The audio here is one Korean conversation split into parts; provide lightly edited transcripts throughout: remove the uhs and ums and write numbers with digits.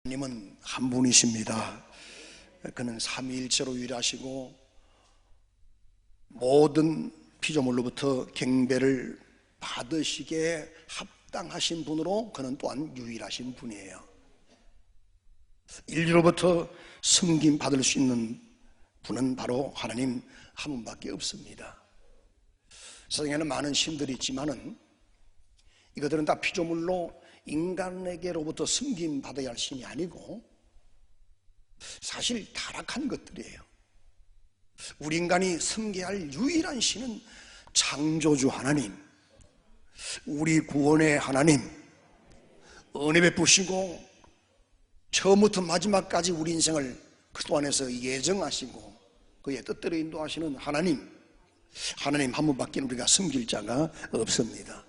하나님은 한 분이십니다. 그는 삼위일체로 유일하시고 모든 피조물로부터 경배를 받으시기에 합당하신 분으로 그는 또한 유일하신 분이에요. 인류로부터 섬김 받을 수 있는 분은 바로 하나님 한 분밖에 없습니다. 세상에는 많은 신들이 있지만은 이것들은 다 피조물로 인간에게로부터 섬김 받아야 할 신이 아니고 사실 타락한 것들이에요. 우리 인간이 섬겨야 할 유일한 신은 창조주 하나님, 우리 구원의 하나님, 은혜 베푸시고 처음부터 마지막까지 우리 인생을 그리스도 안에서 예정하시고 그의 뜻대로 인도하시는 하나님 한 분밖에 우리가 섬길 자가 없습니다.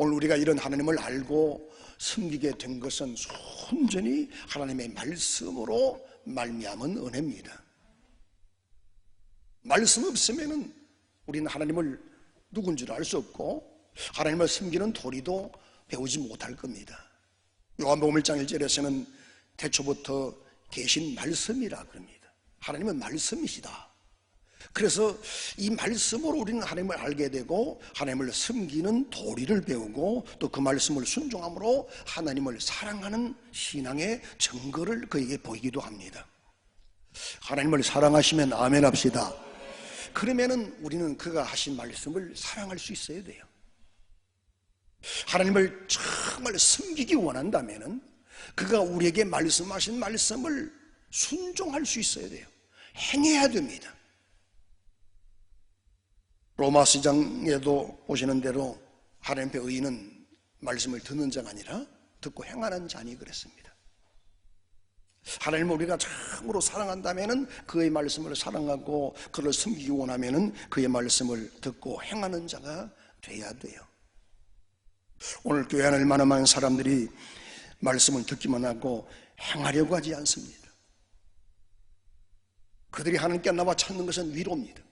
오늘 우리가 이런 하나님을 알고 섬기게 된 것은 순전히 하나님의 말씀으로 말미암은 은혜입니다. 말씀 없으면은 우리는 하나님을 누군지를 알 수 없고 하나님을 섬기는 도리도 배우지 못할 겁니다. 요한복음 1장 1절에서는 태초부터 계신 말씀이라 그럽니다. 하나님은 말씀이시다. 그래서 이 말씀으로 우리는 하나님을 알게 되고 하나님을 섬기는 도리를 배우고 또 그 말씀을 순종함으로 하나님을 사랑하는 신앙의 증거를 그에게 보이기도 합니다. 하나님을 사랑하시면 아멘 합시다. 그러면은 우리는 그가 하신 말씀을 사랑할 수 있어야 돼요. 하나님을 정말 섬기기 원한다면은 그가 우리에게 말씀하신 말씀을 순종할 수 있어야 돼요. 행해야 됩니다. 로마서 2장에도 보시는 대로 하나님의 의인은 말씀을 듣는 자가 아니라 듣고 행하는 자니 그랬습니다. 하나님을 우리가 참으로 사랑한다면 그의 말씀을 사랑하고 그를 섬기기 원하면 그의 말씀을 듣고 행하는 자가 돼야 돼요. 오늘 교회 안에 얼마나 많은 사람들이 말씀을 듣기만 하고 행하려고 하지 않습니다. 그들이 하나님께 나와 찾는 것은 위로입니다.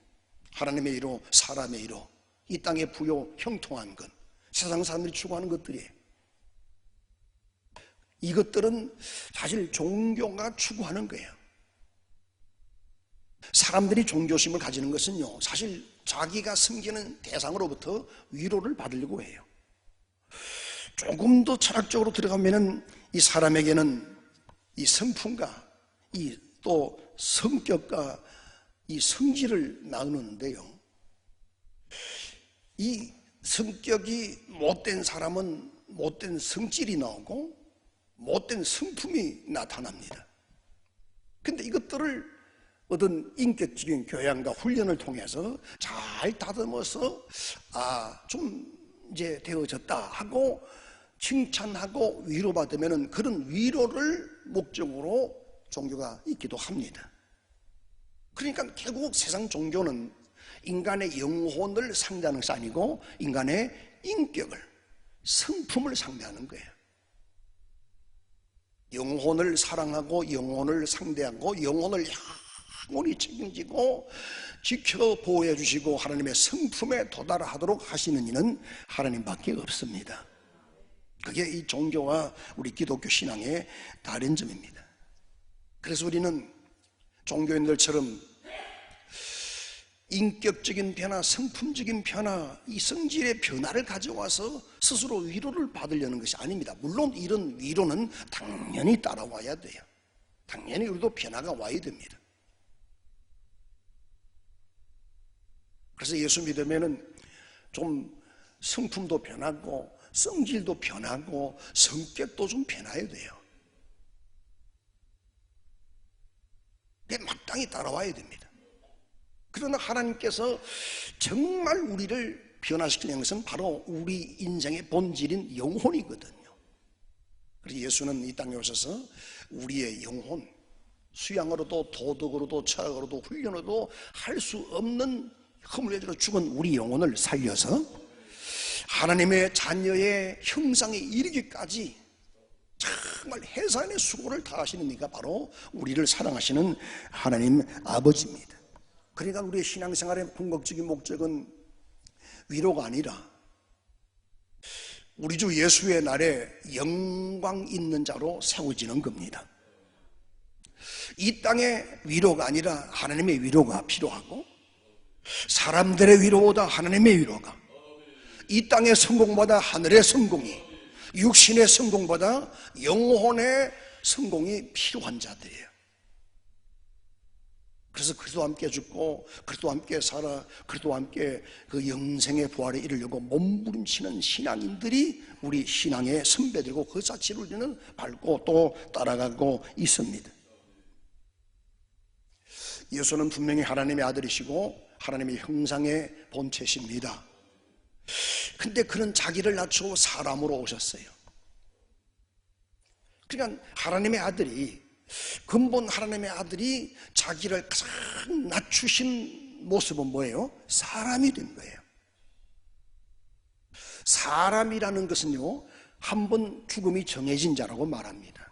하나님의 위로, 사람의 위로, 이 땅의 부요, 형통한 것, 세상 사람들이 추구하는 것들이에요. 이것들은 사실 종교가 추구하는 거예요. 사람들이 종교심을 가지는 것은요, 사실 자기가 섬기는 대상으로부터 위로를 받으려고 해요. 조금 더 철학적으로 들어가면은 이 사람에게는 이 성품과 이 또 성격과 이 성질을 나누는데요, 이 성격이 못된 사람은 못된 성질이 나오고 못된 성품이 나타납니다. 근데 이것들을 어떤 인격적인 교양과 훈련을 통해서 잘 다듬어서 좀 이제 되어졌다 하고 칭찬하고 위로받으면 그런 위로를 목적으로 종교가 있기도 합니다. 그러니까 결국 세상 종교는 인간의 영혼을 상대하는 것이 아니고 인간의 인격을, 성품을 상대하는 거예요. 영혼을 사랑하고 영혼을 상대하고 영혼을 영원히 책임지고 지켜 보호해 주시고 하나님의 성품에 도달하도록 하시는 이는 하나님밖에 없습니다. 그게 이 종교와 우리 기독교 신앙의 다른 점입니다. 그래서 우리는 종교인들처럼 인격적인 변화, 성품적인 변화, 이 성질의 변화를 가져와서 스스로 위로를 받으려는 것이 아닙니다. 물론 이런 위로는 당연히 따라와야 돼요. 당연히 우리도 변화가 와야 됩니다. 그래서 예수 믿으면은 좀 성품도 변하고 성질도 변하고 성격도 좀 변화해야 돼요. 그게 마땅히 따라와야 됩니다. 그러나 하나님께서 정말 우리를 변화시키는 것은 바로 우리 인생의 본질인 영혼이거든요. 그래서 예수는 이 땅에 오셔서 우리의 영혼, 수양으로도 도덕으로도 철학으로도 훈련으로도 할 수 없는 허물려져 죽은 우리 영혼을 살려서 하나님의 자녀의 형상에 이르기까지 정말 해산의 수고를 다하시는 이가 바로 우리를 사랑하시는 하나님 아버지입니다. 그러니까 우리의 신앙생활의 궁극적인 목적은 위로가 아니라 우리 주 예수의 날에 영광 있는 자로 세워지는 겁니다. 이 땅의 위로가 아니라 하나님의 위로가 필요하고, 사람들의 위로보다 하나님의 위로가, 이 땅의 성공보다 하늘의 성공이, 육신의 성공보다 영혼의 성공이 필요한 자들이에요. 그래서 그리스도와 함께 죽고 그리스도와 함께 살아 그리스도와 함께 그 영생의 부활에 이르려고 몸부림치는 신앙인들이 우리 신앙의 선배들이고, 그 자체를 우리는 밟고 또 따라가고 있습니다. 예수는 분명히 하나님의 아들이시고 하나님의 형상의 본체십니다. 근데 그는 자기를 낮추고 사람으로 오셨어요. 그러니까 하나님의 아들이, 근본 하나님의 아들이 자기를 가장 낮추신 모습은 뭐예요? 사람이 된 거예요. 사람이라는 것은요, 한 번 죽음이 정해진 자라고 말합니다.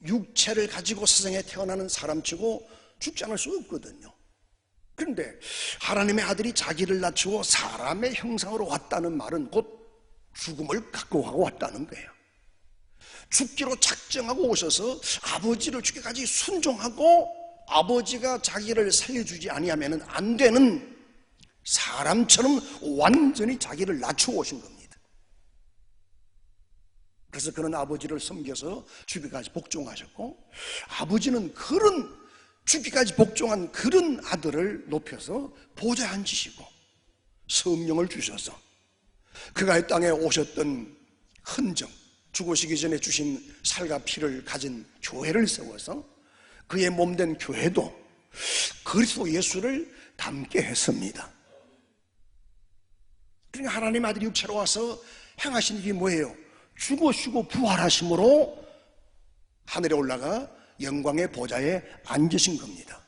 육체를 가지고 세상에 태어나는 사람치고 죽지 않을 수 없거든요. 그런데 하나님의 아들이 자기를 낮추고 사람의 형상으로 왔다는 말은 곧 죽음을 각오하고 왔다는 거예요. 죽기로 작정하고 오셔서 아버지를 죽기까지 순종하고, 아버지가 자기를 살려주지 아니하면 안 되는 사람처럼 완전히 자기를 낮추고 오신 겁니다. 그래서 그는 아버지를 섬겨서 죽기까지 복종하셨고, 아버지는 그런 죽기까지 복종한 그런 아들을 높여서 보좌에 앉히시고 성령을 주셔서 그가 이 땅에 오셨던 흔적, 죽으시기 전에 주신 살과 피를 가진 교회를 세워서 그의 몸된 교회도 그리스도 예수를 닮게 했습니다. 그러니까 하나님 아들이 육체로 와서 행하신 일이 뭐예요? 죽으시고 부활하심으로 하늘에 올라가 영광의 보좌에 앉으신 겁니다.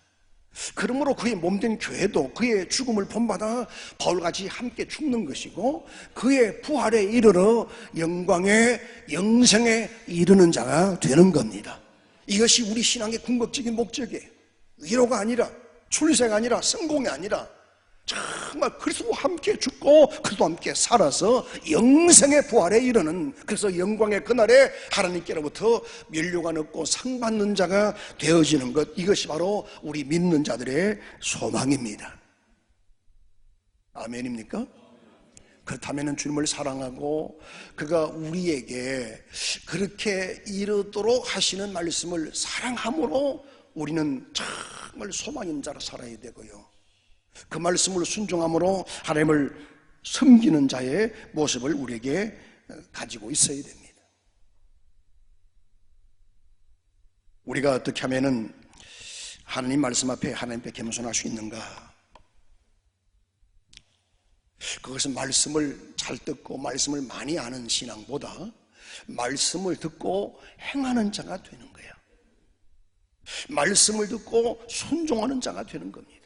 그러므로 그의 몸된 교회도 그의 죽음을 본받아 바울같이 함께 죽는 것이고, 그의 부활에 이르러 영광의 영생에 이르는 자가 되는 겁니다. 이것이 우리 신앙의 궁극적인 목적이에요. 위로가 아니라, 출세가 아니라, 성공이 아니라 정말 그리스도와 함께 죽고 그리스도와 함께 살아서 영생의 부활에 이르는, 그래서 영광의 그날에 하나님께로부터 면류관 얻고 상 받는 자가 되어지는 것, 이것이 바로 우리 믿는 자들의 소망입니다. 아멘입니까? 그렇다면 주님을 사랑하고 그가 우리에게 그렇게 이르도록 하시는 말씀을 사랑함으로 우리는 정말 소망 있는 자로 살아야 되고요, 그 말씀을 순종함으로 하나님을 섬기는 자의 모습을 우리에게 가지고 있어야 됩니다. 우리가 어떻게 하면은 하나님 말씀 앞에 하나님께 겸손할 수 있는가? 그것은 말씀을 잘 듣고 말씀을 많이 아는 신앙보다 말씀을 듣고 행하는 자가 되는 거예요. 말씀을 듣고 순종하는 자가 되는 겁니다.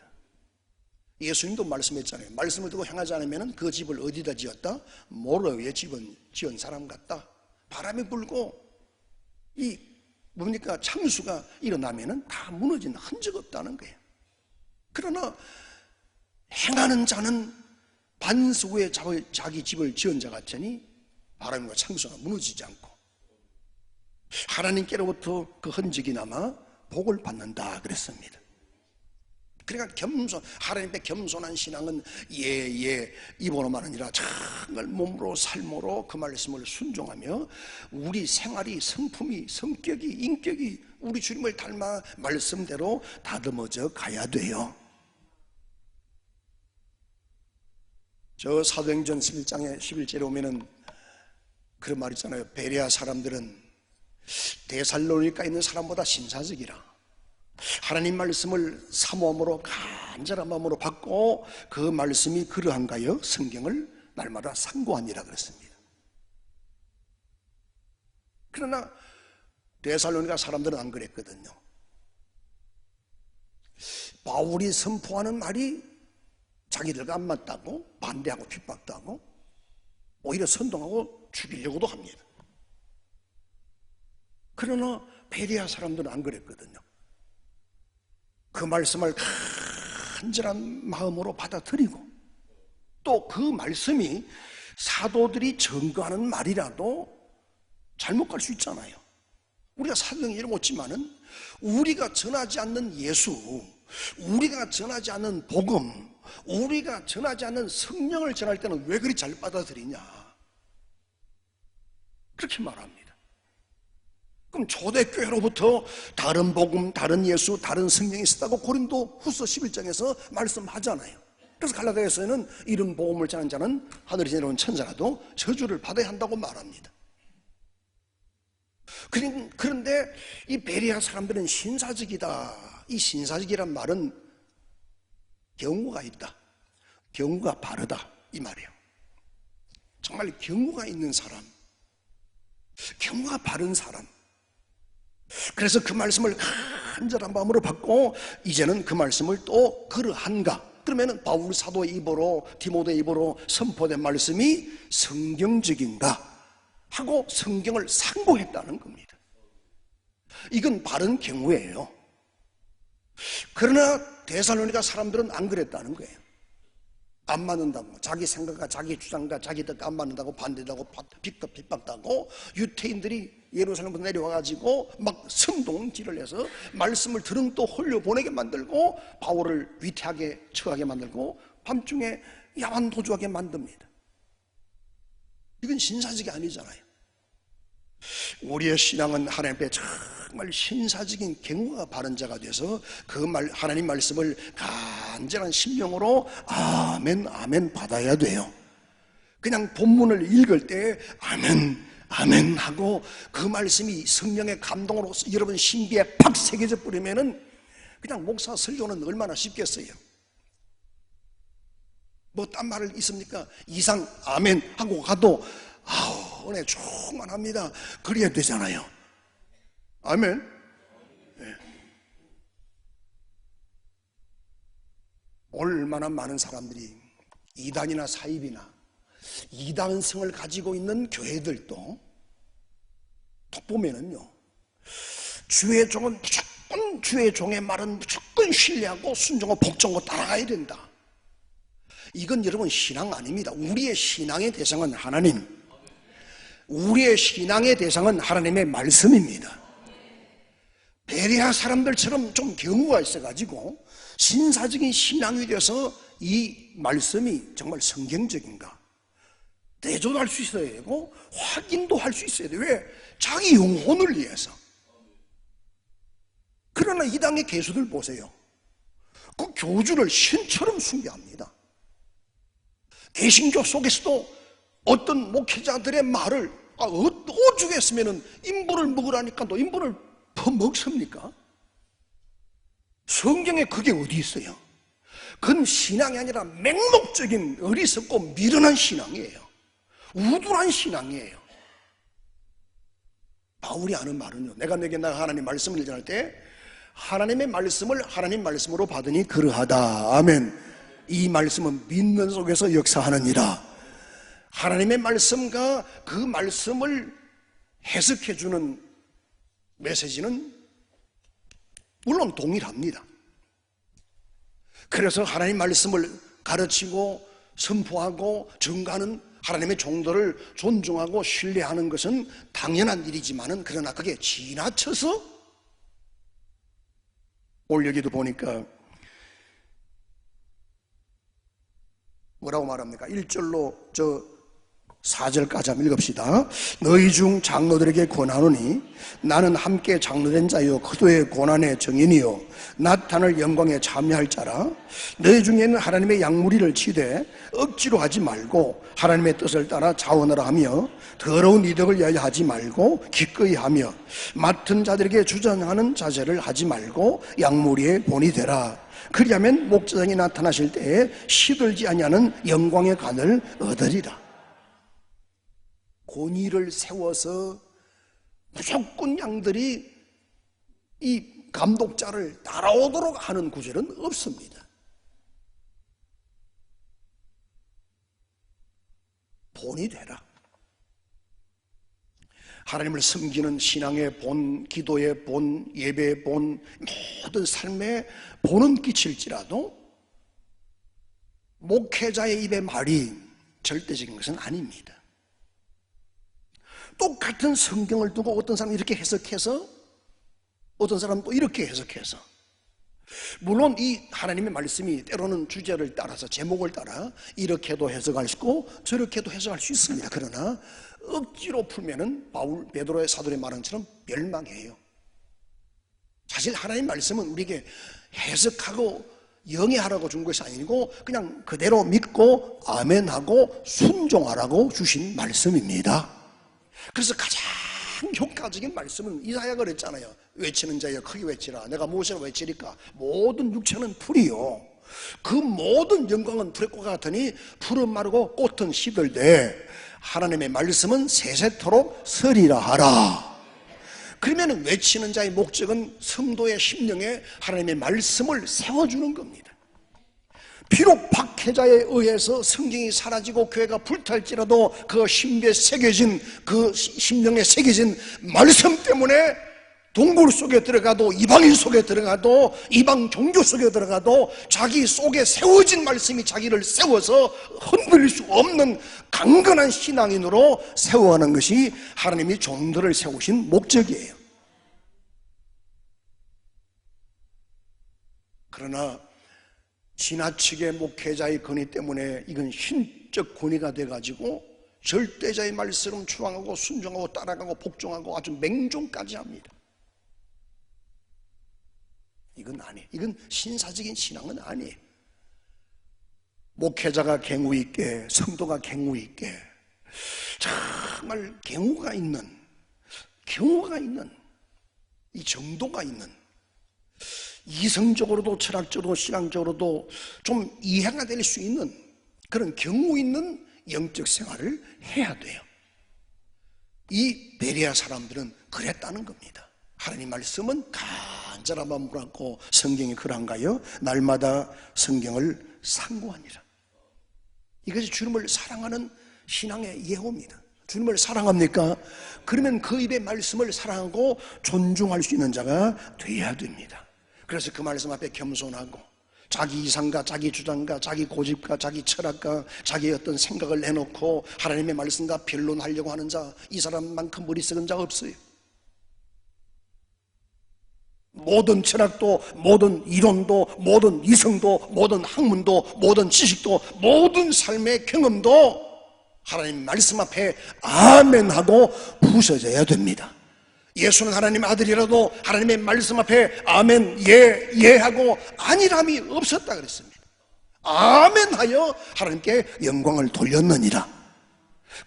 예수님도 말씀했잖아요. 말씀을 듣고 행하지 않으면 그 집을 어디다 지었다? 모로 위에 집은 지은 사람 같다. 바람이 불고 이 뭡니까? 창수가 일어나면 다 무너진 흔적 없다는 거예요. 그러나 행하는 자는 반석 위에 자기 집을 지은 자 같으니 바람과 창수가 무너지지 않고 하나님께로부터 그 흔적이 남아 복을 받는다 그랬습니다. 그러니까 하나님 앞에 겸손한 신앙은 이번호만 아니라 정말 몸으로 삶으로 그 말씀을 순종하며 우리 생활이, 성품이, 성격이, 인격이 우리 주님을 닮아 말씀대로 다듬어져 가야 돼요. 저 사도행전 11장에 11절에 오면은 그런 말 있잖아요. 베레아 사람들은 데살로니가에 있는 사람보다 신사적이라. 하나님 말씀을 사모함으로 간절한 마음으로 받고 그 말씀이 그러한가요? 성경을 날마다 상고하니라 그랬습니다. 그러나 데살로니가 사람들은 안 그랬거든요. 바울이 선포하는 말이 자기들과 안 맞다고 반대하고 핍박도 하고 오히려 선동하고 죽이려고도 합니다. 그러나 베레아 사람들은 안 그랬거든요. 그 말씀을 간절한 마음으로 받아들이고 또 그 말씀이 사도들이 증거하는 말이라도 잘못 갈 수 있잖아요. 우리가 사도행전 읽었지만은 우리가 전하지 않는 예수, 우리가 전하지 않는 복음, 우리가 전하지 않는 성령을 전할 때는 왜 그리 잘 받아들이냐, 그렇게 말합니다. 그럼 초대교회로부터 다른 복음, 다른 예수, 다른 성령이 있었다고 고린도 후서 11장에서 말씀하잖아요. 그래서 갈라디아서에는 이런 복음을 전하는 자는 하늘에 내려온 천사라도 저주를 받아야 한다고 말합니다. 그런데 이 베레아 사람들은 신사적이다. 이 신사적이란 말은 경우가 있다, 경우가 바르다, 이 말이에요. 정말 경우가 있는 사람, 경우가 바른 사람. 그래서 그 말씀을 간절한 마음으로 받고 이제는 그 말씀을 또 그러한가? 그러면 바울 사도의 입으로, 디모데의 입으로 선포된 말씀이 성경적인가 하고 성경을 상고했다는 겁니다. 이건 바른 경우예요. 그러나 데살로니가 사람들은 안 그랬다는 거예요. 안 맞는다고, 자기 생각과 자기 주장과 자기 뜻과 안 맞는다고 반대하고 핍박하고, 유태인들이 예루살렘부터 내려와가지고 막 선동질을 해서 말씀을 드릉또 홀려보내게 만들고 바울을 위태하게 처하게 만들고 밤중에 야만 도주하게 만듭니다. 이건 신사적이 아니잖아요. 우리의 신앙은 하나님 앞에 정말 신사적인 경우가 바른 자가 돼서 그 하나님 말씀을 간절한 심령으로 아멘 아멘 받아야 돼요. 그냥 본문을 읽을 때 아멘 아멘 하고 그 말씀이 성령의 감동으로 여러분 신비에 팍 새겨져 버리면은 그냥 목사 설교는 얼마나 쉽겠어요. 뭐 딴 말을 있습니까? 이상 아멘 하고 가도 아우 은혜 충만합니다, 그래야 되잖아요. 아멘. 네. 얼마나 많은 사람들이 이단이나 사입이나 이단성을 가지고 있는 교회들도 또 보면은요, 주의 종은 무조건, 주의 종의 말은 무조건 신뢰하고 순종하고 복종하고 따라가야 된다. 이건 여러분 신앙 아닙니다. 우리의 신앙의 대상은 하나님, 우리의 신앙의 대상은 하나님의 말씀입니다. 베레아 사람들처럼 좀 경우가 있어가지고 신사적인 신앙이 돼서 이 말씀이 정말 성경적인가 대조도 할 수 있어야 되고 확인도 할 수 있어야 돼요. 왜? 자기 영혼을 위해서. 그러나 이 당의 개수들 보세요. 그 교주를 신처럼 숭배합니다. 개신교 속에서도 어떤 목회자들의 말을 오죽했으면 인분을 먹으라니까 또 인분을 퍼먹습니까? 성경에 그게 어디 있어요? 그건 신앙이 아니라 맹목적인 어리석고 미련한 신앙이에요. 우둔한 신앙이에요. 바울이 하는 말은요, 내가 내게 하나님 말씀을 전할 때 하나님의 말씀을 하나님 말씀으로 받으니 그러하다. 아멘. 이 말씀은 믿는 속에서 역사하느니라. 하나님의 말씀과 그 말씀을 해석해주는 메시지는 물론 동일합니다. 그래서 하나님 말씀을 가르치고 선포하고 증거하는 하나님의 종들을 존중하고 신뢰하는 것은 당연한 일이지만은, 그러나 그게 지나쳐서 오늘 여기도 보니까 뭐라고 말합니까? 1절로 4절까지 한번 읽읍시다. 너희 중 장로들에게 권하노니 나는 함께 장로된 자요 그도의 고난의 정인이요 나타날 영광에 참여할 자라. 너희 중에는 하나님의 양무리를 치되 억지로 하지 말고 하나님의 뜻을 따라 자원하라 하며 더러운 이득을 위하여 하지 말고 기꺼이 하며 맡은 자들에게 주전하는 자세를 하지 말고 양무리의 본이 되라. 그리하면 목자장이 나타나실 때에 시들지 아니하는 영광의 관을 얻으리라. 권위를 세워서 무조건 양들이 이 감독자를 따라오도록 하는 구절은 없습니다. 본이 되라. 하나님을 섬기는 신앙의 본, 기도의 본, 예배의 본, 모든 삶의 본은 끼칠지라도 목회자의 입의 말이 절대적인 것은 아닙니다. 똑같은 성경을 두고 어떤 사람은 이렇게 해석해서 어떤 사람은 또 이렇게 해석해서, 물론 이 하나님의 말씀이 때로는 주제를 따라서 제목을 따라 이렇게도 해석할 수 있고 저렇게도 해석할 수 있습니다. 그러나 억지로 풀면은 베드로의 사도의 말은처럼 멸망해요. 사실 하나님 말씀은 우리에게 해석하고 영해하라고 준 것이 아니고 그냥 그대로 믿고 아멘하고 순종하라고 주신 말씀입니다. 그래서 가장 효과적인 말씀은 이사야가 그랬잖아요. 외치는 자여 크게 외치라. 내가 무엇이라 외치리까? 모든 육체는 풀이요, 그 모든 영광은 풀의 꽃 같으니 풀은 마르고 꽃은 시들되 하나님의 말씀은 세세토록 서리라 하라. 그러면 외치는 자의 목적은 성도의 심령에 하나님의 말씀을 세워주는 겁니다. 비록 박해자에 의해서 성경이 사라지고 교회가 불탈지라도 그 신비에 새겨진, 그 심령에 새겨진 말씀 때문에 동굴 속에 들어가도, 이방인 속에 들어가도, 이방 종교 속에 들어가도 자기 속에 세워진 말씀이 자기를 세워서 흔들릴 수 없는 강건한 신앙인으로 세워가는 것이 하나님이 종들을 세우신 목적이에요. 그러나 지나치게 목회자의 권위 때문에 이건 신적 권위가 돼가지고 절대자의 말씀을 추앙하고 순종하고 따라가고 복종하고 아주 맹종까지 합니다. 이건 아니에요. 이건 신사적인 신앙은 아니에요. 목회자가 경우 있게, 성도가 경우 있게, 정말 경우가 있는 이 정도가 있는, 이성적으로도 철학적으로도 신앙적으로도 좀 이해가 될 수 있는 그런 경우 있는 영적 생활을 해야 돼요. 이 베레아 사람들은 그랬다는 겁니다. 하나님 말씀은 간절함만 물었고 성경이 그런가요? 날마다 성경을 상고하니라. 이것이 주님을 사랑하는 신앙의 예호입니다. 주님을 사랑합니까? 그러면 그 입의 말씀을 사랑하고 존중할 수 있는 자가 되어야 됩니다. 그래서 그 말씀 앞에 겸손하고 자기 이상과 자기 주장과 자기 고집과 자기 철학과 자기의 어떤 생각을 내놓고 하나님의 말씀과 변론하려고 하는 자, 이 사람만큼 머리썩은 자가 없어요. 모든 철학도, 모든 이론도, 모든 이성도, 모든 학문도, 모든 지식도, 모든 삶의 경험도 하나님 말씀 앞에 아멘하고 부서져야 됩니다. 예수는 하나님 아들이라도 하나님의 말씀 앞에 아멘, 예 하고 아니람이 없었다 그랬습니다. 아멘하여 하나님께 영광을 돌렸느니라.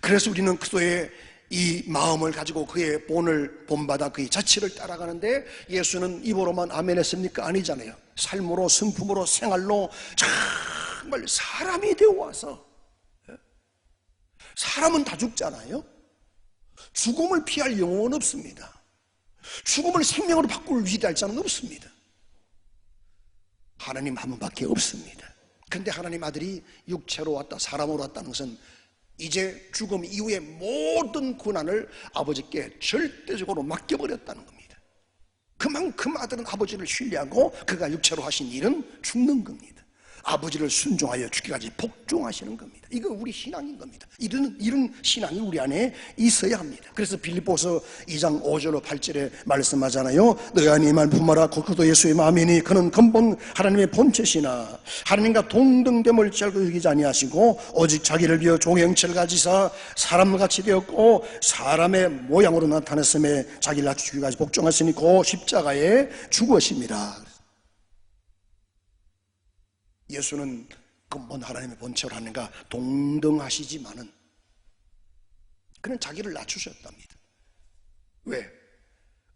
그래서 우리는 그리스도의 이 마음을 가지고 그의 본을 본받아 그의 자취를 따라가는데, 예수는 입으로만 아멘 했습니까? 아니잖아요. 삶으로, 성품으로, 생활로 정말 사람이 되어 와서, 사람은 다 죽잖아요. 죽음을 피할 영혼은 없습니다. 죽음을 생명으로 바꿀 위대할 자는 없습니다. 하나님 한 분밖에 없습니다. 그런데 하나님 아들이 육체로 왔다, 사람으로 왔다는 것은 이제 죽음 이후의 모든 고난을 아버지께 절대적으로 맡겨버렸다는 겁니다. 그만큼 아들은 아버지를 신뢰하고 그가 육체로 하신 일은 죽는 겁니다. 아버지를 순종하여 죽기까지 복종하시는 겁니다. 이거 우리 신앙인 겁니다. 이런 신앙이 우리 안에 있어야 합니다. 그래서 빌립보서 2장 5절로 8절에 말씀하잖아요. 너희 안에 이 말 품어라. 그것도 예수의 마음이니 그는 근본 하나님의 본체시나 하나님과 동등됨을 알고 여기지 아니하시고 오직 자기를 비어 종의 형체를 가지사 사람같이 되었고 사람의 모양으로 나타났음에 자기를 낮추기까지 복종하시니 그 십자가에 죽으십니다. 예수는 근본 하나님의 본체로 하는가 동등하시지만은 그는 자기를 낮추셨답니다. 왜?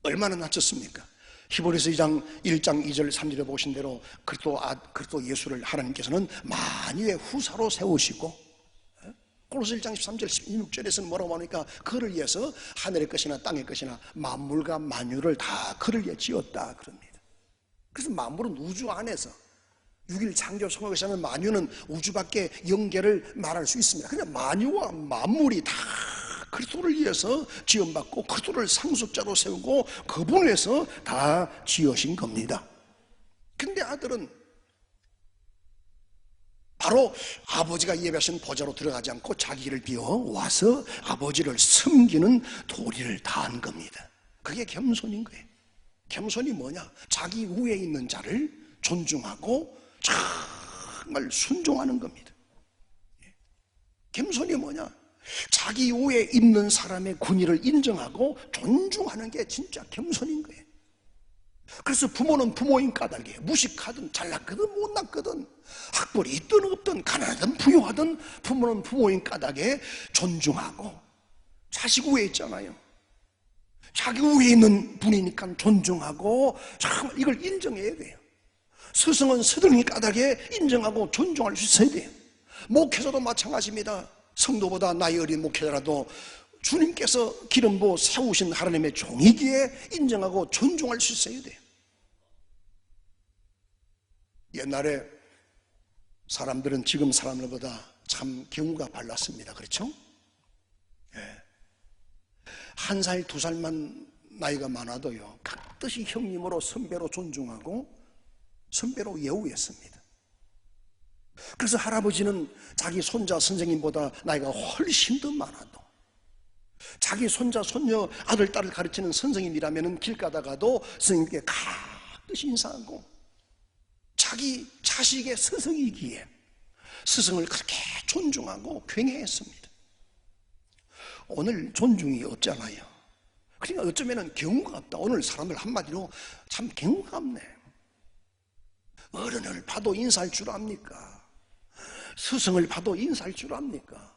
얼마나 낮췄습니까? 히브리서 1장 2절 3절에 보신 대로 그리스도 예수를 하나님께서는 만유의 후사로 세우시고, 고린도서 1장 13절 16절에서는 뭐라고 하니까 그를 위해서 하늘의 것이나 땅의 것이나 만물과 만유를 다 그를 위해 지었다 그럽니다. 그래서 만물은 우주 안에서 6일 창조 성경에서 하면 만유는 우주밖에 영계를 말할 수 있습니다. 그냥 만유와 만물이 다 그리스도를 위해서 지음받고 그리스도를 상속자로 세우고 그분을 위해서 다 지으신 겁니다. 근데 아들은 바로 아버지가 예배하신 보좌로 들어가지 않고 자기를 비워 와서 아버지를 섬기는 도리를 다한 겁니다. 그게 겸손인 거예요. 겸손이 뭐냐? 자기 위에 있는 자를 존중하고 정말 순종하는 겁니다. 겸손이 뭐냐? 자기 위에 있는 사람의 권위를 인정하고 존중하는 게 진짜 겸손인 거예요. 그래서 부모는 부모인 까닭에 무식하든 잘났거든 못났거든 학벌이 있든 없든 가난하든 부유하든 부모는 부모인 까닭에 존중하고 자식 위에 있잖아요. 자기 위에 있는 분이니까 존중하고 정말 이걸 인정해야 돼요. 스승은 스승이 까닭에 인정하고 존중할 수 있어야 돼요. 목회자도 마찬가지입니다. 성도보다 나이 어린 목회자라도 주님께서 기름 부어 세우신 하나님의 종이기에 인정하고 존중할 수 있어야 돼요. 옛날에 사람들은 지금 사람들보다 참 경우가 발랐습니다. 그렇죠? 예. 한 살, 두 살만 나이가 많아도요, 각듯이 형님으로 선배로 존중하고 선배로 예우했습니다. 그래서 할아버지는 자기 손자 선생님보다 나이가 훨씬 더 많아도 자기 손자, 손녀, 아들, 딸을 가르치는 선생님이라면 길 가다가도 선생님께 각듯이 인사하고 자기 자식의 스승이기에 스승을 그렇게 존중하고 경애했습니다. 오늘 존중이 없잖아요. 그러니까 어쩌면 경우가 없다. 오늘 사람들 한마디로 참 경우가 없네. 어른을 봐도 인사할 줄 압니까? 스승을 봐도 인사할 줄 압니까?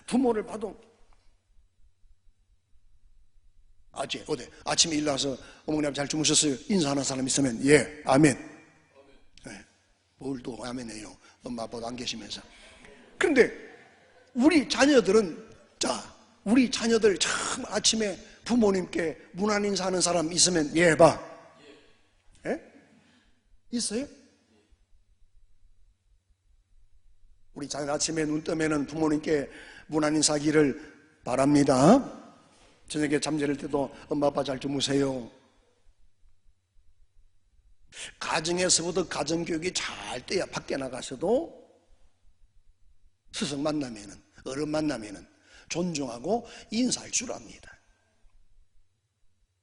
부모를 봐도 어제 아침에 일어나서 어머니 잘 주무셨어요? 인사하는 사람 있으면 예, 아멘. 네. 뭘 또 아멘해요? 엄마 아빠도 안 계시면서. 그런데 우리 자녀들은 우리 자녀들 참 아침에 부모님께 문안 인사하는 사람 있으면 예 봐. 예? 있어요? 우리 자녀 아침에 눈 뜨면은 부모님께 문안 인사하기를 바랍니다. 저녁에 잠자릴 때도 엄마 아빠 잘 주무세요. 가정에서부터 가정교육이 잘 돼야 밖에 나가서도 스승 만나면은 어른 만나면은 존중하고 인사할 줄 압니다.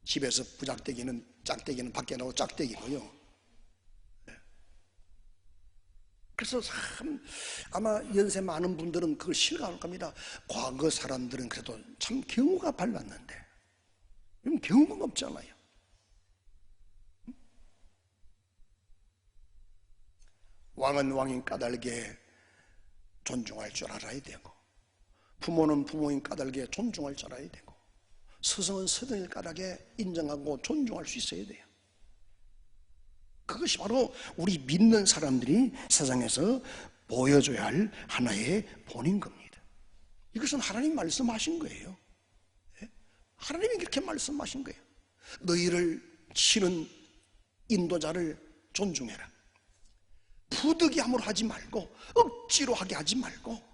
집에서 부작대기는 짝대기는 밖에 나오고 짝대기고요. 그래서 참 아마 연세 많은 분들은 그걸 실감할 겁니다. 과거 사람들은 그래도 참 경우가 발랐는데 지금 경우가 없잖아요. 왕은 왕인 까닭에 존중할 줄 알아야 되고 부모는 부모인 까닭에 존중할 줄 알아야 되고 스승은 스승일 까닭에 인정하고 존중할 수 있어야 돼요. 그것이 바로 우리 믿는 사람들이 세상에서 보여줘야 할 하나의 본인 겁니다. 이것은 하나님 말씀하신 거예요. 하나님이 그렇게 말씀하신 거예요. 너희를 치는 인도자를 존중해라. 부득이함으로 하지 말고 억지로 하게 하지 말고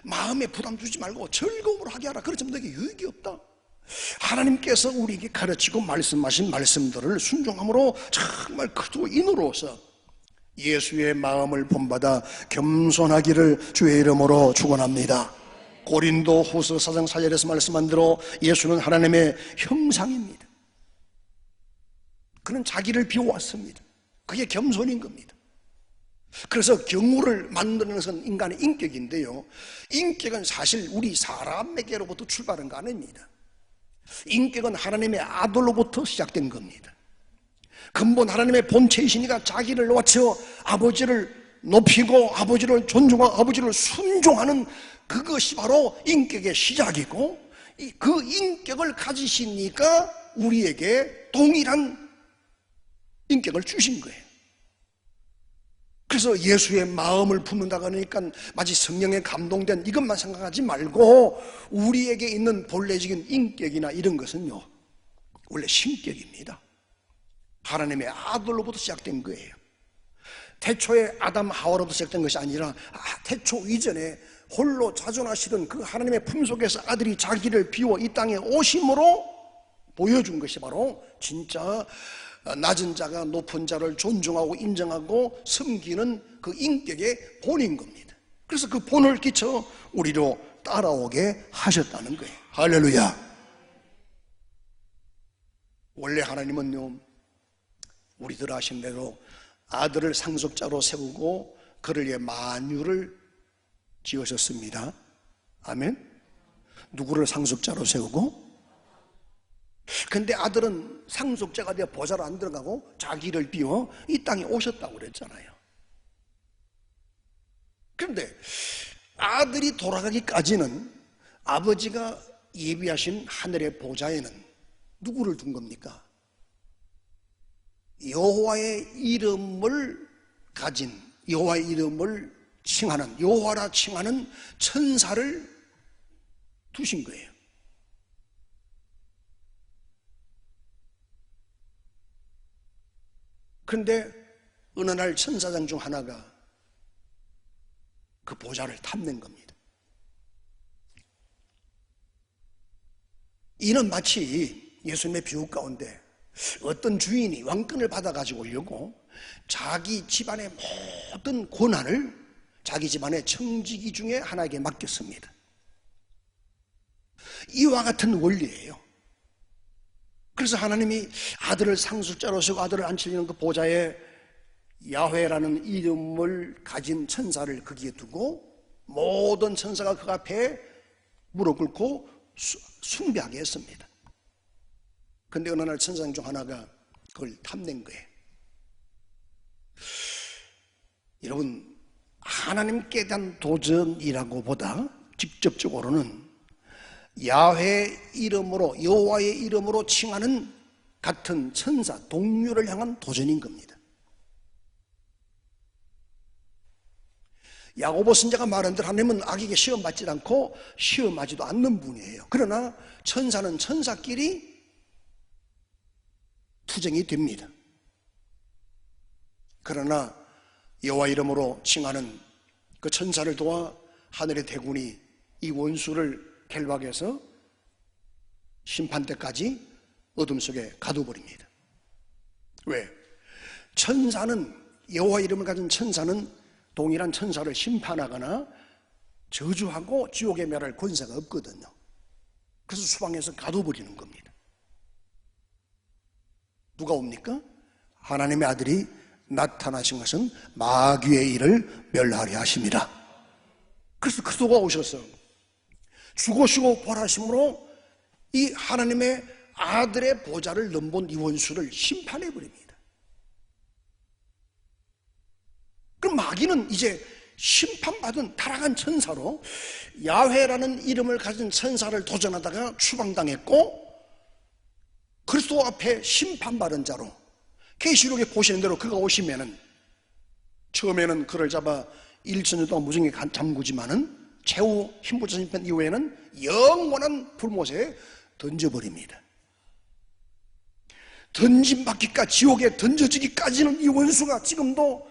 마음에 부담 주지 말고 즐거움으로 하게 하라. 그렇지만 너에게 유익이 없다. 하나님께서 우리에게 가르치고 말씀하신 말씀들을 순종함으로 정말 그리스도인으로서 예수의 마음을 본받아 겸손하기를 주의 이름으로 축원합니다. 고린도 후서 4장 4절에서 말씀한 대로 예수는 하나님의 형상입니다. 그는 자기를 비워왔습니다. 그게 겸손인 겁니다. 그래서 경우를 만드는 것은 인간의 인격인데요, 인격은 사실 우리 사람에게로부터 출발한 거 아닙니다. 인격은 하나님의 아들로부터 시작된 겁니다. 근본 하나님의 본체이시니까 자기를 놓쳐 아버지를 높이고 아버지를 존중하고 아버지를 순종하는 그것이 바로 인격의 시작이고, 그 인격을 가지시니까 우리에게 동일한 인격을 주신 거예요. 그래서 예수의 마음을 품는다고 하니까 마치 성령에 감동된 이것만 생각하지 말고 우리에게 있는 본래적인 인격이나 이런 것은요, 원래 신격입니다. 하나님의 아들로부터 시작된 거예요. 태초에 아담 하와로부터 시작된 것이 아니라 태초 이전에 홀로 자존하시던 그 하나님의 품속에서 아들이 자기를 비워 이 땅에 오심으로 보여준 것이 바로 진짜 낮은 자가 높은 자를 존중하고 인정하고 섬기는 그 인격의 본인 겁니다. 그래서 그 본을 끼쳐 우리로 따라오게 하셨다는 거예요. 할렐루야. 원래 하나님은요, 우리들 아신 대로 아들을 상속자로 세우고 그를 위해 만유를 지으셨습니다. 아멘. 누구를 상속자로 세우고? 근데 아들은 상속자가 되어 보좌로 안 들어가고 자기를 비워 이 땅에 오셨다고 그랬잖아요. 그런데 아들이 돌아가기까지는 아버지가 예비하신 하늘의 보좌에는 누구를 둔 겁니까? 여호와의 이름을 가진, 여호와의 이름을 칭하는, 여호와라 칭하는 천사를 두신 거예요. 그런데 어느 날 천사장 중 하나가 그 보좌를 탐낸 겁니다. 이는 마치 예수님의 비유 가운데 어떤 주인이 왕권을 받아가지고 오려고 자기 집안의 모든 권한을 자기 집안의 청지기 중에 하나에게 맡겼습니다. 이와 같은 원리예요. 그래서 하나님이 아들을 상속자로 세우고 아들을 앉히려는 그 보좌에 야훼라는 이름을 가진 천사를 거기에 두고 모든 천사가 그 앞에 무릎 꿇고 숭배하게 했습니다. 그런데 어느 날 천사장 중 하나가 그걸 탐낸 거예요. 여러분, 하나님께 대한 도전이라고 보다 직접적으로는 야훼 이름으로, 여호와의 이름으로 칭하는 같은 천사, 동료를 향한 도전인 겁니다. 야고보 선지자가 말한 대로 하나님은 악에게 시험받지 않고 시험하지도 않는 분이에요. 그러나 천사는 천사끼리 투쟁이 됩니다. 그러나 여호와 이름으로 칭하는 그 천사를 도와 하늘의 대군이 이 원수를 갤박해서 심판 때까지 어둠 속에 가둬버립니다. 왜? 천사는, 여호와 이름을 가진 천사는 동일한 천사를 심판하거나 저주하고 지옥에 멸할 권세가 없거든요. 그래서 수방에서 가둬버리는 겁니다. 누가 옵니까? 하나님의 아들이 나타나신 것은 마귀의 일을 멸하려 하심이라. 그래서 그리스도가 오셔서 죽으시고 부활하심으로 이 하나님의 아들의 보좌를 넘본 이 원수를 심판해버립니다. 그럼 마귀는 이제 심판받은 타락한 천사로 야훼라는 이름을 가진 천사를 도전하다가 추방당했고, 그리스도 앞에 심판받은 자로, 계시록에 보시는 대로 그가 오시면은 처음에는 그를 잡아 1천년 동안 무정히 잠그지만은 최후 힘부터 심판 이후에는 영원한 불못에 던져버립니다. 던짐받기까지, 지옥에 던져지기까지는 이 원수가 지금도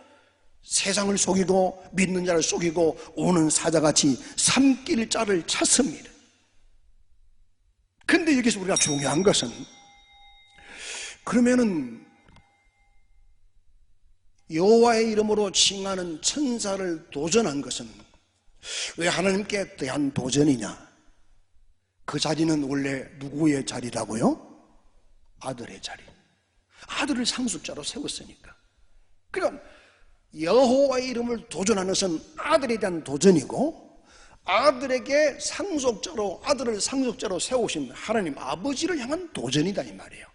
세상을 속이고 믿는 자를 속이고 오는 사자같이 삼킬 자를 찾습니다. 근데 여기서 우리가 중요한 것은, 그러면은 여호와의 이름으로 칭하는 천사를 도전한 것은 왜 하나님께 대한 도전이냐? 그 자리는 원래 누구의 자리라고요? 아들의 자리. 아들을 상속자로 세웠으니까. 그러니까 여호와의 이름을 도전하는 것은 아들에 대한 도전이고, 아들에게 상속자로, 아들을 상속자로 세우신 하나님 아버지를 향한 도전이다 이 말이에요.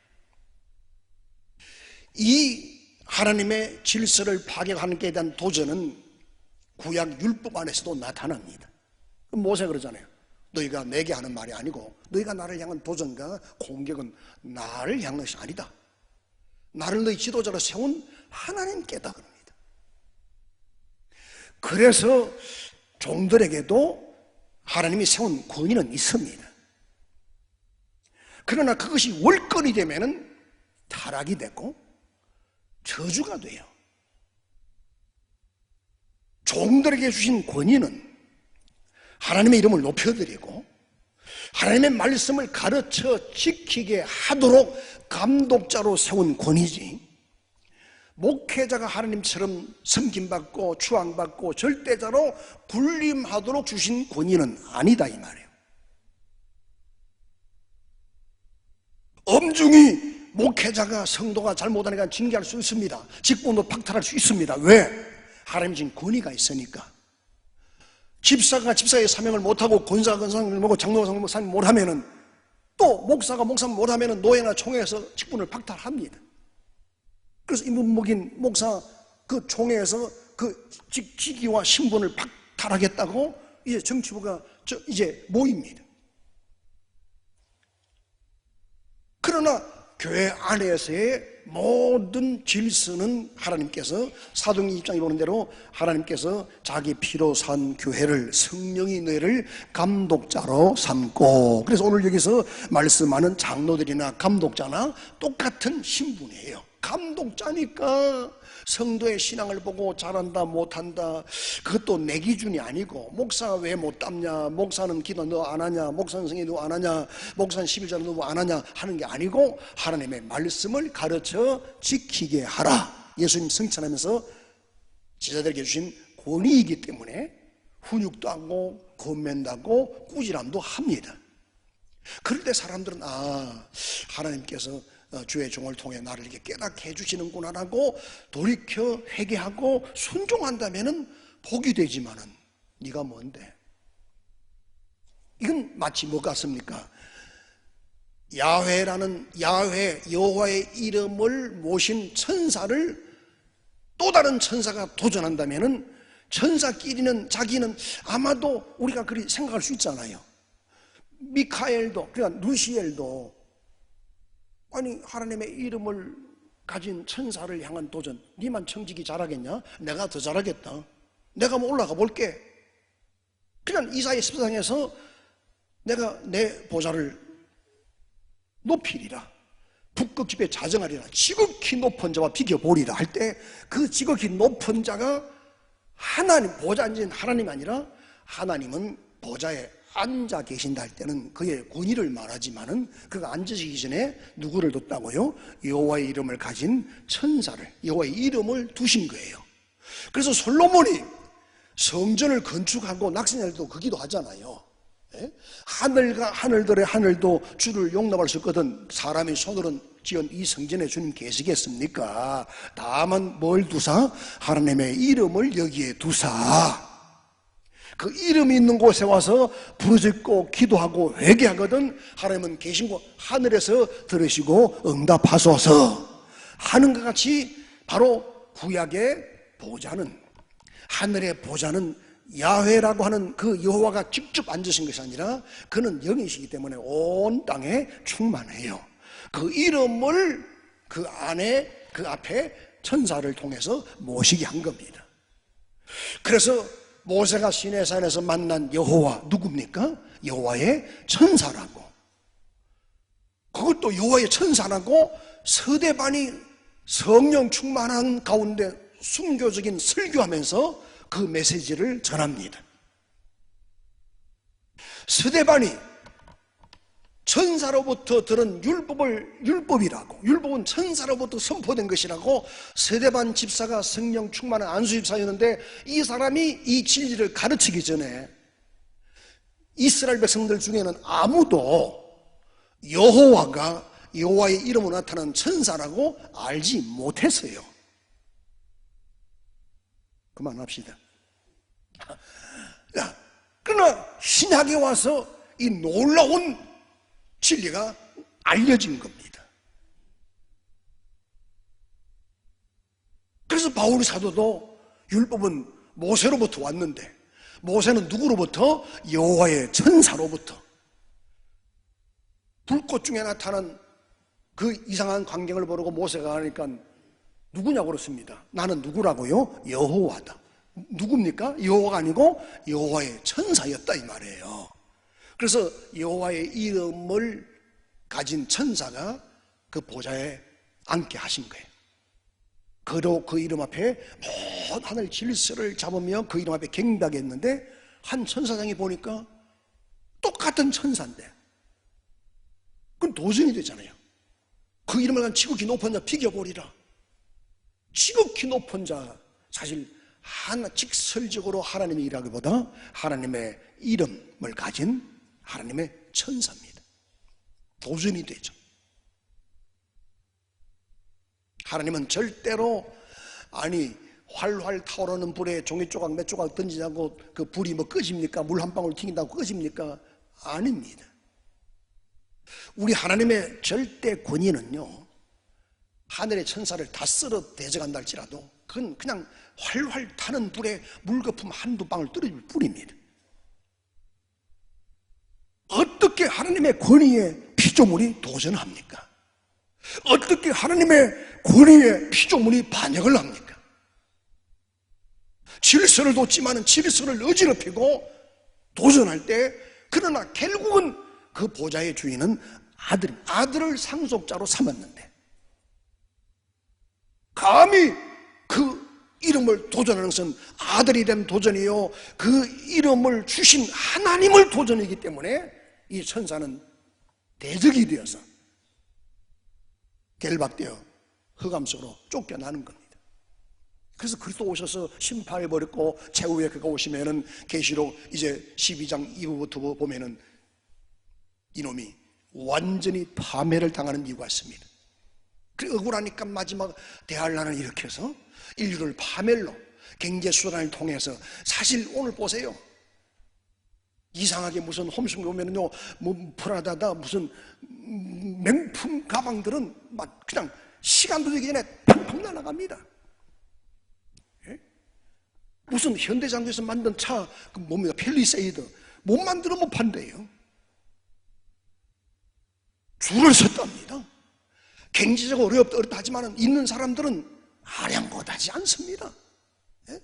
이 하나님의 질서를 파괴하는 것에 대한 도전은 구약 율법 안에서도 나타납니다. 모세가 그러잖아요. 너희가 내게 하는 말이 아니고 너희가 나를 향한 도전과 공격은 나를 향한 것이 아니다. 나를 너희 지도자로 세운 하나님께다 그럽니다. 그래서 종들에게도 하나님이 세운 권위는 있습니다. 그러나 그것이 월권이 되면은 타락이 됐고 저주가 돼요. 종들에게 주신 권위는 하나님의 이름을 높여드리고 하나님의 말씀을 가르쳐 지키게 하도록 감독자로 세운 권위지, 목회자가 하나님처럼 섬김받고 추앙받고 절대자로 군림하도록 주신 권위는 아니다 이 말이에요. 엄중히 목회자가 성도가 잘못하니까 징계할 수 있습니다. 직분도 박탈할 수 있습니다. 왜? 하나님 준 권위가 있으니까. 집사가 집사의 사명을 못하고 권사가 사명을 못하고 장로가 사명을 못하면은, 또 목사가 목사를 못하면은 노예나 총회에서 직분을 박탈합니다. 그래서 임금목인 목사 그 총회에서 그 직위와 신분을 박탈하겠다고 이제 정치부가 이제 모입니다. 그러나 교회 안에서의 모든 질서는 하나님께서, 사도행전 1장에 보는 대로 하나님께서 자기 피로 산 교회를, 성령이 너희를 감독자로 삼고, 그래서 오늘 여기서 말씀하는 장로들이나 감독자나 똑같은 신분이에요. 감독자니까 성도의 신앙을 보고 잘한다 못한다 그것도 내 기준이 아니고, 목사가 왜 못 닦냐, 목사는 기도 너 안 하냐, 목사는 성경 너 안 하냐, 목사는 11절 너 안 하냐 하는 게 아니고, 하나님의 말씀을 가르쳐 지키게 하라, 예수님 성찬하면서 제자들에게 주신 권위이기 때문에 훈육도 하고 권면도 하고 꾸지람도 합니다. 그럴 때 사람들은 하나님께서 주의 종을 통해 나를 이렇게 깨닫게 해주시는구나라고 돌이켜 회개하고 순종한다면은 복이 되지만은 네가 뭔데? 이건 마치 뭐 같습니까? 야훼라는 여호와의 이름을 모신 천사를 또 다른 천사가 도전한다면은 천사끼리는 자기는 아마도 우리가 그리 생각할 수 있잖아요. 미카엘도, 그러니까 루시엘도 아니 하나님의 이름을 가진 천사를 향한 도전, 니만 청지기 잘하겠냐? 내가 더 잘하겠다. 내가 한번 올라가 볼게. 그냥 이사야 14장에서 내가 내 보좌를 높이리라, 북극 깊에 자정하리라, 지극히 높은 자와 비교보리라 할 때 그 지극히 높은 자가 하나님, 보좌 앉은 하나님이 아니라 하나님은 보좌에 앉아 계신다 할 때는 그의 권위를 말하지만은 그가 앉으시기 전에 누구를 뒀다고요? 여호와의 이름을 가진 천사를, 여호와의 이름을 두신 거예요. 그래서 솔로몬이 성전을 건축하고 낙선날도 그 기도 하잖아요. 하늘과 하늘들의 하늘도 주를 용납할 수 없거든 사람의 손으로는 지은 이 성전에 주님 계시겠습니까? 다만 뭘 두사? 하나님의 이름을 여기에 두사. 그 이름이 있는 곳에 와서 부르짖고 기도하고 회개하거든 하나님은 계신 곳 하늘에서 들으시고 응답하소서 하는 것 같이, 바로 구약의 보좌는, 하늘의 보좌는 야훼라고 하는 그 여호와가 직접 앉으신 것이 아니라 그는 영이시기 때문에 온 땅에 충만해요. 그 이름을 그 안에, 그 앞에 천사를 통해서 모시게 한 겁니다. 그래서 모세가 시내산에서 만난 여호와 누굽니까? 여호와의 천사라고. 그것도 여호와의 천사라고 서대반이 성령 충만한 가운데 순교적인 설교하면서 그 메시지를 전합니다. 서대반이 천사로부터 들은 율법이라고, 율법은 천사로부터 선포된 것이라고 서대반 집사가 성령 충만한 안수 집사였는데, 이 사람이 이 진리를 가르치기 전에 이스라엘 백성들 중에는 아무도 여호와가, 여호와의 이름으로 나타난 천사라고 알지 못했어요. 그만합시다. 그러나 신약에 와서 이 놀라운 진리가 알려진 겁니다. 그래서 바울 사도도 율법은 모세로부터 왔는데, 모세는 누구로부터? 여호와의 천사로부터. 불꽃 중에 나타난 그 이상한 광경을 보고 모세가 하니까 누구냐고 그렇습니다. 나는 누구라고요? 여호와다. 누굽니까? 여호와가 아니고 여호와의 천사였다 이 말이에요. 그래서 여호와의 이름을 가진 천사가 그 보좌에 앉게 하신 거예요. 그로 그 이름 앞에 먼 하늘 질서를 잡으며 그 이름 앞에 경배하게 했는데, 한 천사장이 보니까 똑같은 천사인데 그건 도전이 되잖아요. 그 이름을 간 지극히 높은 자 비겨보리라. 지극히 높은 자, 사실 직설적으로 하나님의 일하기보다 하나님의 이름을 가진 하나님의 천사입니다. 도전이 되죠. 하나님은 절대로 활활 타오르는 불에 종이 조각 몇 조각 던지자고 그 불이 뭐 꺼집니까? 물 한 방울 튀긴다고 꺼집니까? 아닙니다. 우리 하나님의 절대 권위는요, 하늘의 천사를 다 쓸어 대적한다 할지라도 그건 그냥 활활 타는 불에 물거품 한두 방울 떨어질 뿐입니다. 어떻게 하나님의 권위에 피조물이 도전합니까? 어떻게 하나님의 권위에 피조물이 반역을 합니까? 질서를 뒀지만 질서를 어지럽히고 도전할 때, 그러나 결국은 그 보좌의 주인은 아들을 상속자로 삼았는데, 감히 그 이름을 도전하는 것은 아들이 된 도전이요, 그 이름을 주신 하나님을 도전이기 때문에 이 천사는 대적이 되어서 결박되어 흑암 속으로 쫓겨나는 겁니다. 그래서 그리스도 오셔서 심판해버렸고, 최후에 그가 오시면은 계시록 이제 12장 이후부터 보면은 이놈이 완전히 파멸을 당하는 이유가 있습니다. 그 억울하니까 마지막 대환란을 일으켜서 인류를 파멸로, 경제수단을 통해서, 사실 오늘 보세요, 이상하게 무슨 홈쇼핑 보면은요, 뭐 프라다다 무슨 명품 가방들은 막 그냥 시간도 되기 전에 팡팡 날아갑니다. 예? 무슨 현대장에서 만든 차, 그 뭡니까, 펠리세이드 못 만들어 못 판대요. 줄을 섰답니다. 경제적으로 어렵다 하지만 있는 사람들은 아량곳하지 않습니다. 예?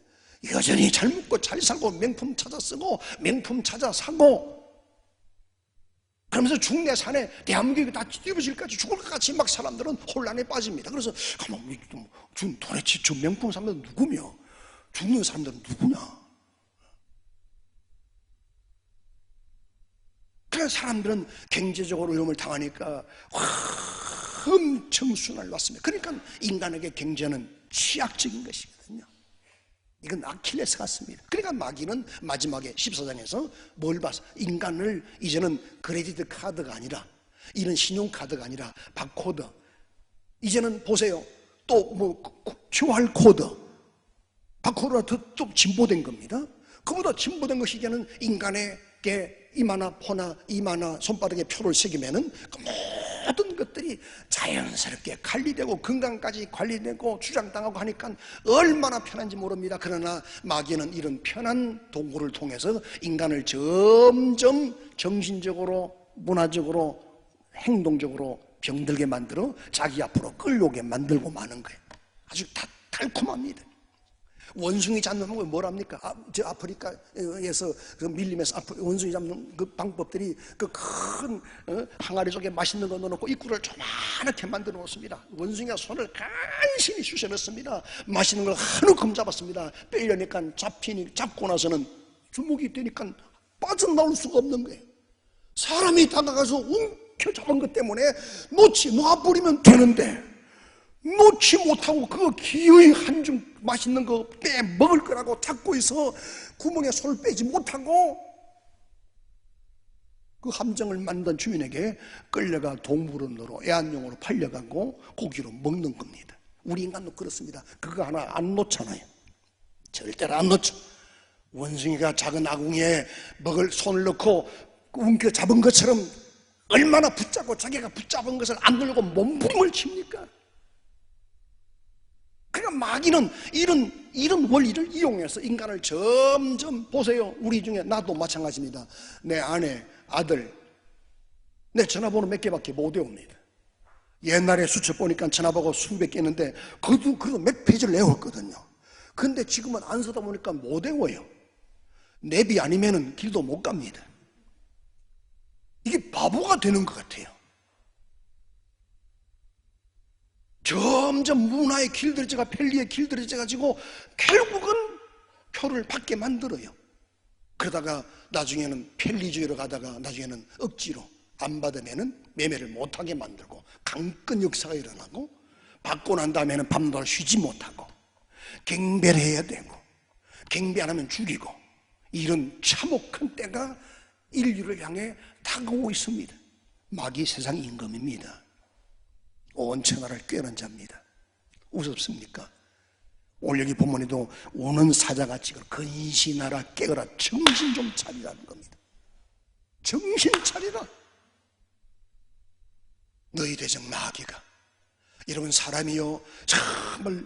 여전히 잘 먹고 잘 살고 명품 찾아 쓰고 명품 찾아 사고, 그러면서 중내산에 대한민국이 다 뒤집어질까지 죽을 것 같이 막 사람들은 혼란에 빠집니다. 그래서 가만, 도대체 저 명품 사람들은 누구며 죽는 사람들은 누구냐? 그래서 사람들은 경제적으로 어려움을 당하니까 엄청 순환을 놨습니다. 그러니까 인간에게 경제는 취약적인 것이거든요. 이건 아킬레스 같습니다. 그러니까 마귀는 마지막에 14장에서 뭘 봐서 인간을 이제는 크레디트 카드가 아니라, 이런 신용카드가 아니라 바코드, 이제는 보세요, 또 뭐 QR 코드, 바코드가 더 진보된 겁니다. 그보다 진보된 것이 이제는 인간에게 이마나 포나 이마나 손바닥에 표를 새기면은 그 모든 것들이 자연스럽게 관리되고 건강까지 관리되고 주장당하고 하니까 얼마나 편한지 모릅니다. 그러나 마귀는 이런 편한 도구를 통해서 인간을 점점 정신적으로, 문화적으로, 행동적으로 병들게 만들어 자기 앞으로 끌려오게 만들고 마는 거예요. 아주 달콤합니다. 원숭이 잡는 방법이 뭐랍니까? 저 아프리카에서 그 밀림에서 원숭이 잡는 그 방법들이 그 큰 항아리 속에 맛있는 거 넣어놓고 입구를 조그맣게 만들어 놓습니다. 원숭이가 손을 간신히 쑤셔넣습니다. 맛있는 걸 한우큼 잡았습니다. 빼려니까 잡고 나서는 주먹이 되니까 빠져나올 수가 없는 거예요. 사람이 다가가서 움켜 잡은 것 때문에 놓아버리면 되는데, 놓지 못하고 그거 기어이 한 줌 맛있는 거 먹을 거라고 잡고 있어 구멍에 손을 빼지 못하고 그 함정을 만든 주인에게 끌려가 동물원으로, 애완용으로 팔려가고 고기로 먹는 겁니다. 우리 인간도 그렇습니다. 그거 하나 안 놓잖아요. 절대로 안 놓죠. 원숭이가 작은 아궁이에 손을 넣고 움켜 잡은 것처럼 얼마나 붙잡고 자기가 붙잡은 것을 안 누르고 몸부림을 칩니까? 그러니까 마귀는 이런 원리를 이용해서 인간을 점점, 보세요, 우리 중에 나도 마찬가지입니다. 내 아내, 아들, 내 전화번호 몇 개밖에 못 외웁니다. 옛날에 수첩 보니까 전화번호 수백 개 있는데 그래도 몇 페이지를 외웠거든요. 근데 지금은 안 쓰다 보니까 못 외워요. 내비 아니면은 길도 못 갑니다. 이게 바보가 되는 것 같아요. 점점 문화의 길들여져가 편리에 길들여져 가지고 결국은 표를 받게 만들어요. 그러다가 나중에는 편리주의로 가다가 나중에는 억지로 안 받으면은 매매를 못하게 만들고 강권 역사가 일어나고, 받고 난 다음에는 밤낮 쉬지 못하고 경배를 해야 되고, 경배 안 하면 죽이고, 이런 참혹한 때가 인류를 향해 다가오고 있습니다. 마귀 세상 임금입니다. 온 천하를 꿰는 자입니다. 우습습니까? 오늘 여기 본문에도 우는 사자같이 근신하라, 깨어라, 정신 좀 차리라는 겁니다. 정신 차리라. 너희 대적 마귀가. 여러분, 사람이요 정말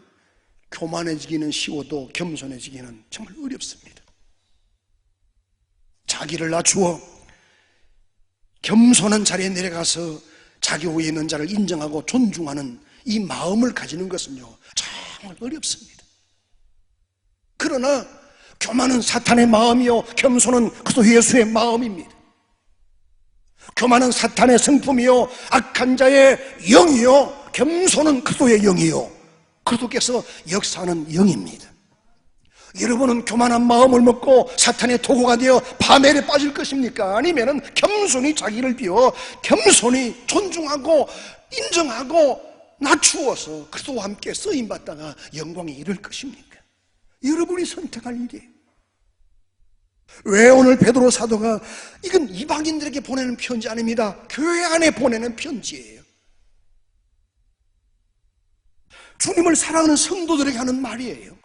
교만해지기는 쉬워도 겸손해지기는 정말 어렵습니다. 자기를 낮추어 겸손한 자리에 내려가서 자기 위에 있는 자를 인정하고 존중하는 이 마음을 가지는 것은요 정말 어렵습니다. 그러나 교만은 사탄의 마음이요 겸손은 그리스도 예수의 마음입니다. 교만은 사탄의 성품이요 악한 자의 영이요 겸손은 그리스도의 영이요 그리스도께서 역사하는 영입니다. 여러분은 교만한 마음을 먹고 사탄의 도구가 되어 파멸에 빠질 것입니까? 아니면은 겸손히 자기를 비워 겸손히 존중하고 인정하고 낮추어서 그리스도와 함께 쓰임받다가 영광에 이를 것입니까? 여러분이 선택할 일이에요. 왜 오늘 베드로 사도가 이건 이방인들에게 보내는 편지 아닙니다. 교회 안에 보내는 편지예요. 주님을 사랑하는 성도들에게 하는 말이에요.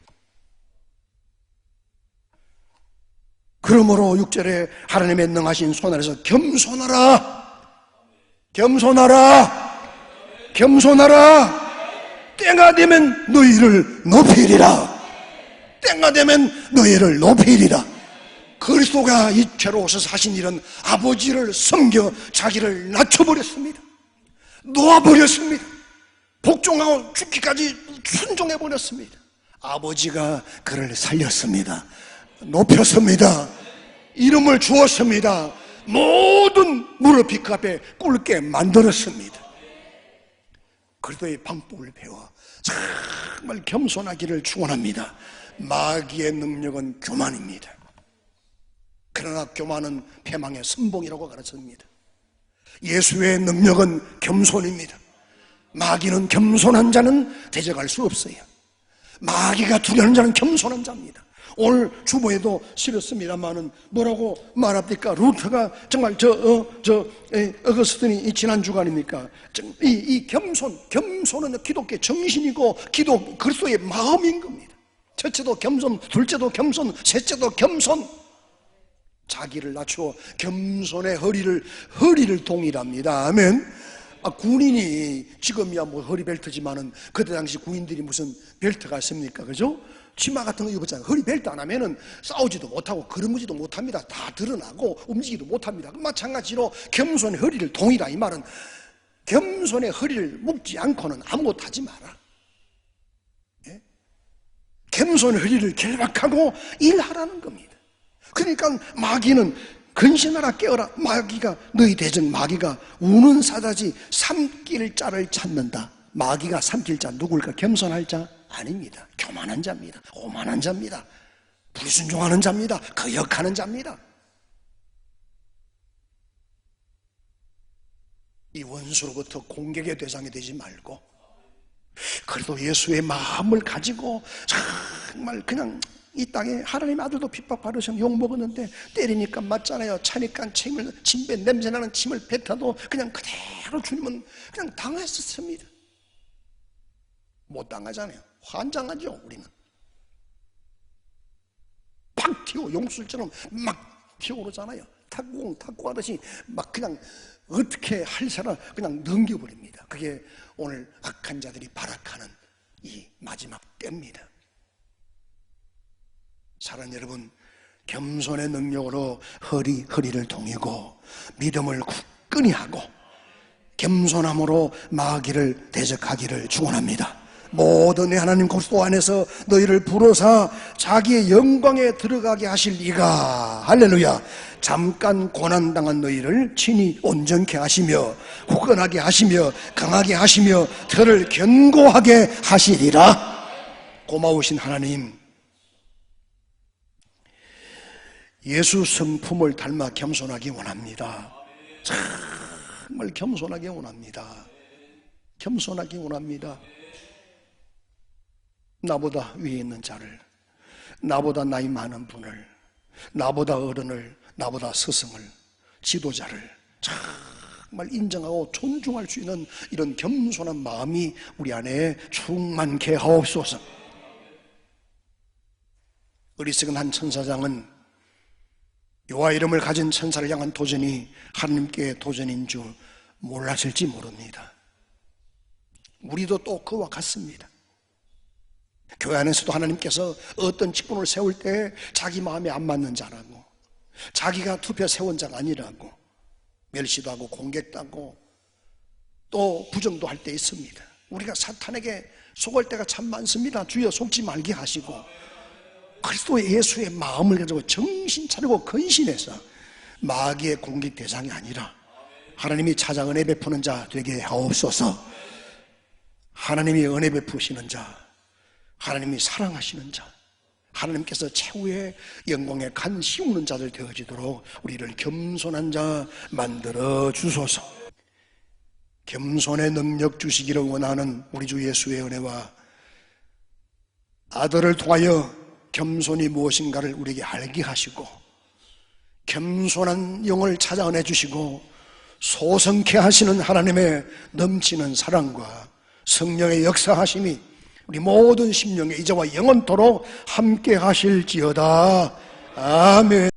그러므로 6절에 하나님의 능하신 손 아래서 겸손하라, 겸손하라, 겸손하라. 때가 되면 너희를 높이리라. 때가 되면 너희를 높이리라. 그리스도가 이 죄로 오셔서 하신 일은 아버지를 섬겨 자기를 낮춰버렸습니다. 놓아버렸습니다. 복종하고 죽기까지 순종해버렸습니다. 아버지가 그를 살렸습니다. 높였습니다. 이름을 주었습니다. 모든 무릎 그 앞에 꿇게 만들었습니다. 그리스도의 방법을 배워 정말 겸손하기를 축원합니다. 마귀의 능력은 교만입니다. 그러나 교만은 패망의 선봉이라고 가르쳤습니다. 예수의 능력은 겸손입니다. 마귀는 겸손한 자는 대적할 수 없어요. 마귀가 두려운 자는 겸손한 자입니다. 오늘 주보에도 실었습니다만은 뭐라고 말합니까? 루터가 정말 어거스틴이 지난 주간입니까? 이 겸손은 기독교의 정신이고 그리스도의 마음인 겁니다. 첫째도 겸손, 둘째도 겸손, 셋째도 겸손. 자기를 낮추어 겸손의 허리를 동일합니다. 아멘. 군인이 지금이야 뭐 허리 벨트지만은 그때 당시 군인들이 무슨 벨트가 있습니까? 그죠? 치마 같은 거 입었잖아요. 허리 벨트 안 하면은 싸우지도 못하고 걸음지도 못합니다. 다 드러나고 움직이도 못합니다. 마찬가지로 겸손의 허리를 동이라. 이 말은 겸손의 허리를 묶지 않고는 아무것도 하지 마라. 예? 겸손의 허리를 결박하고 일하라는 겁니다. 그러니까 마귀는 근신하라, 깨어라. 마귀가 너희 대적 마귀가 우는 사자지 삼킬 자를 찾는다. 마귀가 삼킬 자 누굴까? 겸손할 자? 아닙니다. 교만한 자입니다. 오만한 자입니다. 불순종하는 자입니다. 거역하는 자입니다. 이 원수로부터 공격의 대상이 되지 말고 그래도 예수의 마음을 가지고 정말 그냥 이 땅에 하나님 아들도 핍박받으시면 욕먹었는데 때리니까 맞잖아요. 차니까 침배 냄새나는 침을 뱉어도 그냥 그대로 주님은 그냥 당했었습니다. 못 당하잖아요. 환장하죠. 우리는 팍 튀어 용술처럼 막 튀어오르잖아요. 탁구 하듯이 막 그냥 어떻게 할 사람 그냥 넘겨버립니다. 그게 오늘 악한 자들이 발악하는 이 마지막 때입니다. 사랑하는 여러분, 겸손의 능력으로 허리를 동이고 믿음을 굳건히 하고 겸손함으로 마귀를 대적하기를 축원합니다. 모든 내 하나님 그리스도 안에서 너희를 부르사 자기의 영광에 들어가게 하실 이가 할렐루야. 잠깐 고난당한 너희를 친히 온전케 하시며 굳건하게 하시며 강하게 하시며 저를 견고하게 하시리라. 고마우신 하나님, 예수 성품을 닮아 겸손하기 원합니다. 정말 겸손하게 원합니다. 겸손하게 원합니다. 나보다 위에 있는 자를, 나보다 나이 많은 분을, 나보다 어른을, 나보다 스승을, 지도자를 정말 인정하고 존중할 수 있는 이런 겸손한 마음이 우리 안에 충만케 하옵소서. 어리석은 한 천사장은 여호와 이름을 가진 천사를 향한 도전이 하나님께 도전인 줄 몰랐을지 모릅니다. 우리도 또 그와 같습니다. 교회 안에서도 하나님께서 어떤 직분을 세울 때 자기 마음에 안 맞는 자라고, 자기가 투표 세운 자가 아니라고 멸시도 하고 공격도 하고 또 부정도 할 때 있습니다. 우리가 사탄에게 속을 때가 참 많습니다. 주여 속지 말게 하시고 그리스도 예수의 마음을 가지고 정신 차리고 근신해서 마귀의 공격 대상이 아니라 하나님이 찾아 은혜 베푸는 자 되게 하옵소서. 하나님이 은혜 베푸시는 자, 하나님이 사랑하시는 자, 하나님께서 최후의 영광에 간 씌우는 자들 되어지도록 우리를 겸손한 자 만들어 주소서. 겸손의 능력 주시기를 원하는 우리 주 예수의 은혜와 아들을 통하여 겸손이 무엇인가를 우리에게 알게 하시고 겸손한 영을 찾아내 주시고 소성케 하시는 하나님의 넘치는 사랑과 성령의 역사하심이 우리 모든 심령에 이제와 영원토록 함께 하실지어다. 아멘.